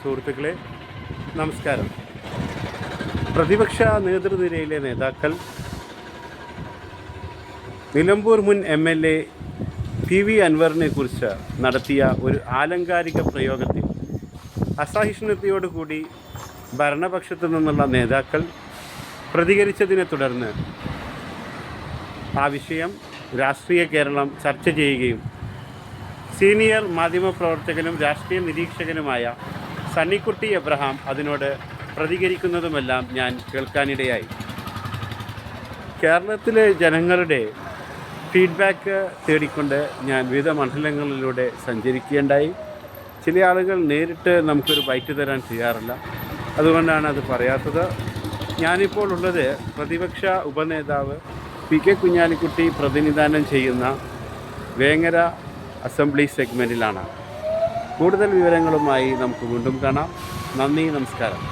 സുഹൃത്തുക്കളെ, നമസ്കാരം. പ്രതിപക്ഷ നേതൃനിരയിലെ നേതാക്കൾ നിലമ്പൂർ മുൻ MLA PV അൻവറിനെ കുറിച്ച് നടത്തിയ ഒരു ആലങ്കാരിക പ്രയോഗത്തിൽ അസഹിഷ്ണുതയോടുകൂടി ഭരണപക്ഷത്തു നിന്നുള്ള നേതാക്കൾ പ്രതികരിച്ചതിനെ തുടർന്ന് ആ വിഷയം രാഷ്ട്രീയ കേരളം ചർച്ച ചെയ്യുകയും സീനിയർ മാധ്യമപ്രവർത്തകനും രാഷ്ട്രീയ നിരീക്ഷകനുമായ സണ്ണിക്കുട്ടി എബ്രഹാം അതിനോട് പ്രതികരിക്കുന്നതുമെല്ലാം ഞാൻ കേൾക്കാനിടയായി. കേരളത്തിലെ ജനങ്ങളുടെ ഫീഡ്ബാക്ക് തേടിക്കൊണ്ട് ഞാൻ വിവിധ മണ്ഡലങ്ങളിലൂടെ സഞ്ചരിക്കുകയുണ്ടായി. ചില ആളുകൾ നേരിട്ട് നമുക്കൊരു ബൈറ്റ് തരാൻ ചെയ്യാറില്ല, അതുകൊണ്ടാണ് അത് പറയാത്തത്. ഞാനിപ്പോൾ ഉള്ളത് പ്രതിപക്ഷ ഉപനേതാവ് PK കുഞ്ഞാലിക്കുട്ടി പ്രതിനിധാനം ചെയ്യുന്ന വേങ്ങര അസംബ്ലി സെഗ്മെൻറ്റിലാണ്. കൂടുതൽ വിവരങ്ങളുമായി നമുക്ക് വീണ്ടും കാണാം. നന്ദി, നമസ്കാരം.